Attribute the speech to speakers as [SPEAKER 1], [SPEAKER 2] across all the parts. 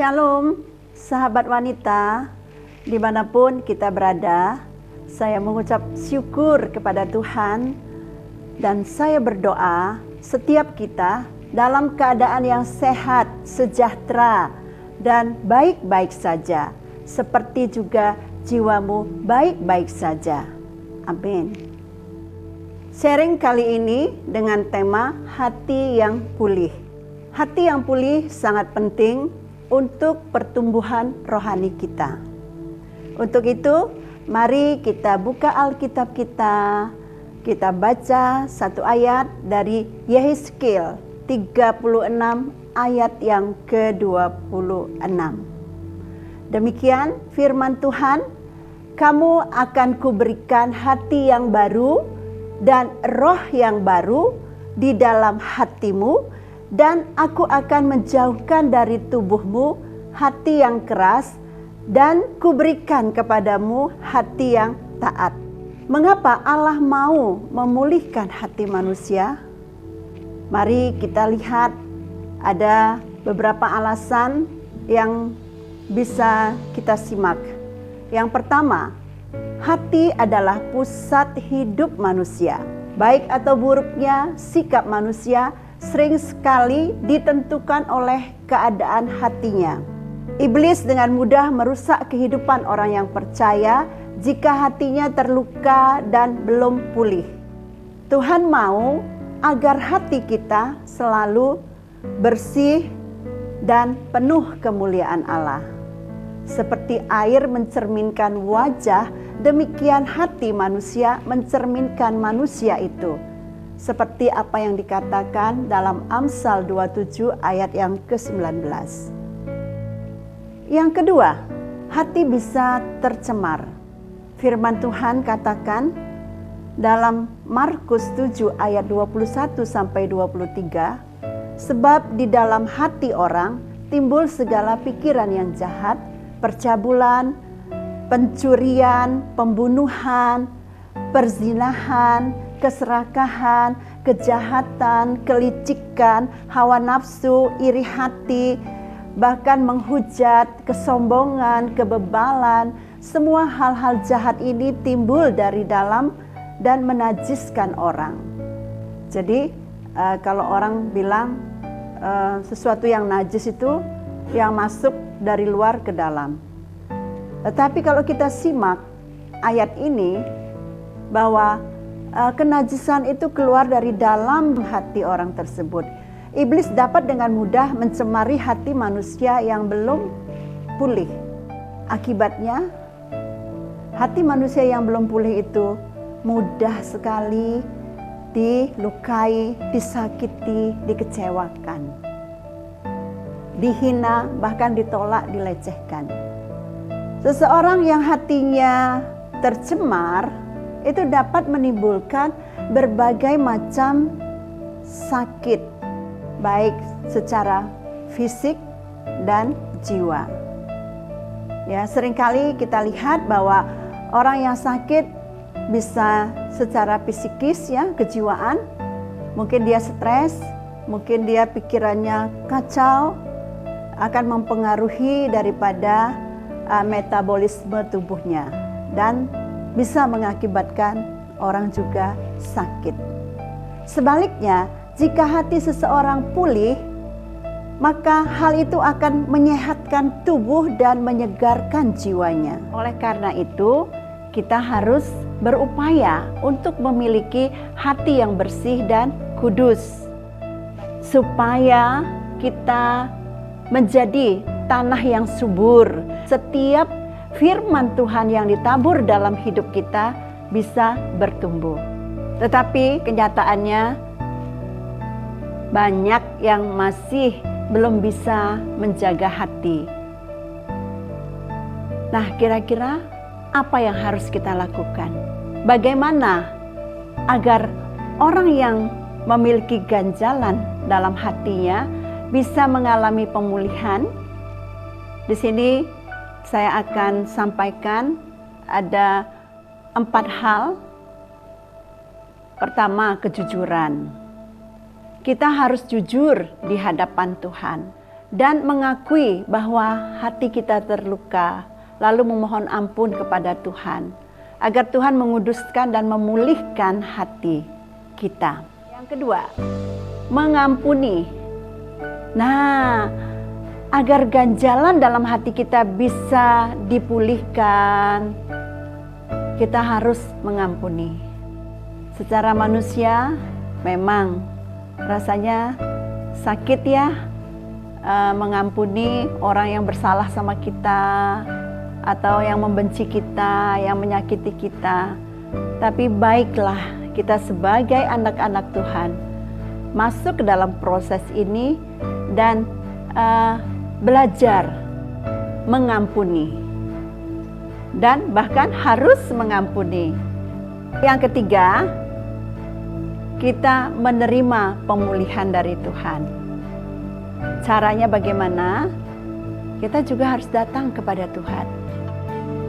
[SPEAKER 1] Shalom, sahabat wanita, dimanapun kita berada. Saya mengucap syukur kepada Tuhan dan saya berdoa setiap kita dalam keadaan yang sehat, sejahtera, dan baik-baik saja. Seperti juga jiwamu baik-baik saja. Amin. Sharing kali ini dengan tema hati yang pulih. Hati yang pulih sangat penting untuk pertumbuhan rohani kita. Untuk itu, mari kita buka Alkitab kita. Kita baca satu ayat dari Yehezkiel 36 ayat yang ke-26. Demikian firman Tuhan, kamu akan kuberikan hati yang baru dan roh yang baru di dalam hatimu, dan aku akan menjauhkan dari tubuhmu hati yang keras dan kuberikan kepadamu hati yang taat. Mengapa Allah mau memulihkan hati manusia? Mari kita lihat ada beberapa alasan yang bisa kita simak. Yang pertama, hati adalah pusat hidup manusia. Baik atau buruknya sikap manusia sering sekali ditentukan oleh keadaan hatinya. Iblis dengan mudah merusak kehidupan orang yang percaya jika hatinya terluka dan belum pulih. Tuhan mau agar hati kita selalu bersih dan penuh kemuliaan Allah. Seperti air mencerminkan wajah, demikian hati manusia mencerminkan manusia itu. Seperti apa yang dikatakan dalam Amsal 27 ayat yang ke-19. Yang kedua, hati bisa tercemar. Firman Tuhan katakan dalam Markus 7 ayat 21 sampai 23, sebab di dalam hati orang timbul segala pikiran yang jahat, percabulan, pencurian, pembunuhan, perzinahan, keserakahan, kejahatan, kelicikan, hawa nafsu, iri hati, bahkan menghujat, kesombongan, kebebalan. Semua hal-hal jahat ini timbul dari dalam dan menajiskan orang. Jadi kalau orang bilang sesuatu yang najis itu yang masuk dari luar ke dalam. Tetapi kalau kita simak ayat ini bahwa kenajisan itu keluar dari dalam hati orang tersebut. Iblis dapat dengan mudah mencemari hati manusia yang belum pulih. Akibatnya, hati manusia yang belum pulih itu mudah sekali dilukai, disakiti, dikecewakan, dihina, bahkan ditolak, dilecehkan. Seseorang yang hatinya tercemar itu dapat menimbulkan berbagai macam sakit, baik secara fisik dan jiwa. Ya, seringkali kita lihat bahwa orang yang sakit bisa secara psikis, ya, kejiwaan. Mungkin dia stres, mungkin dia pikirannya kacau, akan mempengaruhi daripada metabolisme tubuhnya dan bisa mengakibatkan orang juga sakit. Sebaliknya, jika hati seseorang pulih, maka hal itu akan menyehatkan tubuh dan menyegarkan jiwanya. Oleh karena itu, kita harus berupaya untuk memiliki hati yang bersih dan kudus, supaya kita menjadi tanah yang subur. Setiap firman Tuhan yang ditabur dalam hidup kita bisa bertumbuh. Tetapi kenyataannya banyak yang masih belum bisa menjaga hati. Nah, kira-kira apa yang harus kita lakukan? Bagaimana agar orang yang memiliki ganjalan dalam hatinya bisa mengalami pemulihan? Di sini saya akan sampaikan ada 4 hal. Pertama, kejujuran. Kita harus jujur di hadapan Tuhan. dan mengakui bahwa hati kita terluka, lalu memohon ampun kepada Tuhan, agar Tuhan menguduskan dan memulihkan hati kita. Yang kedua, mengampuni. Nah, agar ganjalan dalam hati kita bisa dipulihkan, kita harus mengampuni. Secara manusia, memang rasanya sakit ya, mengampuni orang yang bersalah sama kita, atau yang membenci kita, yang menyakiti kita. Tapi baiklah kita sebagai anak-anak Tuhan masuk ke dalam proses ini dan belajar mengampuni, dan bahkan harus mengampuni. Yang ketiga, kita menerima pemulihan dari Tuhan. Caranya bagaimana? Kita juga harus datang kepada Tuhan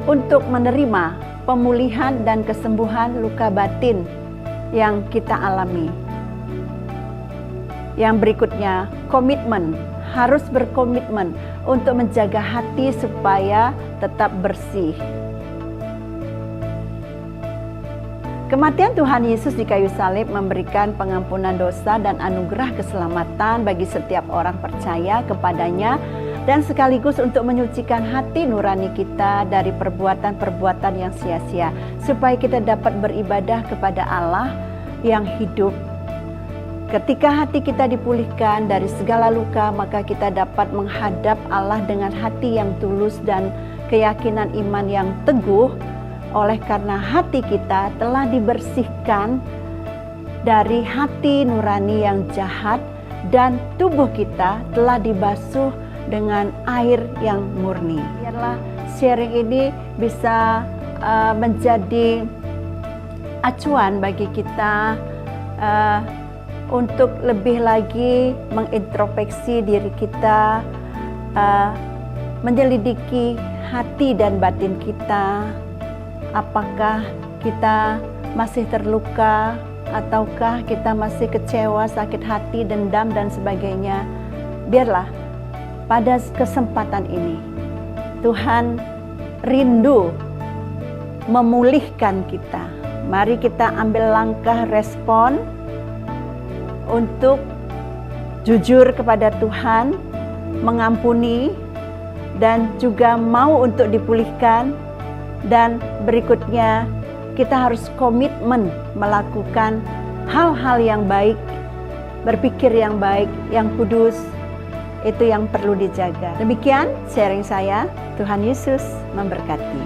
[SPEAKER 1] untuk menerima pemulihan dan kesembuhan luka batin yang kita alami. Yang berikutnya, komitmen. Harus berkomitmen untuk menjaga hati supaya tetap bersih. Kematian Tuhan Yesus di kayu salib memberikan pengampunan dosa dan anugerah keselamatan bagi setiap orang percaya kepadanya, dan sekaligus untuk menyucikan hati nurani kita dari perbuatan-perbuatan yang sia-sia, supaya kita dapat beribadah kepada Allah yang hidup. Ketika hati kita dipulihkan dari segala luka, maka kita dapat menghadap Allah dengan hati yang tulus dan keyakinan iman yang teguh, oleh karena hati kita telah dibersihkan dari hati nurani yang jahat, dan tubuh kita telah dibasuh dengan air yang murni. Biarlah sharing ini bisa menjadi acuan bagi kita untuk lebih lagi mengintrospeksi diri kita, menyelidiki hati dan batin kita. Apakah kita masih terluka, ataukah kita masih kecewa, sakit hati, dendam, dan sebagainya. Biarlah pada kesempatan ini Tuhan rindu memulihkan kita. Mari kita ambil langkah respon untuk jujur kepada Tuhan, mengampuni, dan juga mau untuk dipulihkan. Dan berikutnya, kita harus komitmen melakukan hal-hal yang baik, berpikir yang baik, yang kudus. Itu yang perlu dijaga. Demikian sharing saya. Tuhan Yesus memberkati.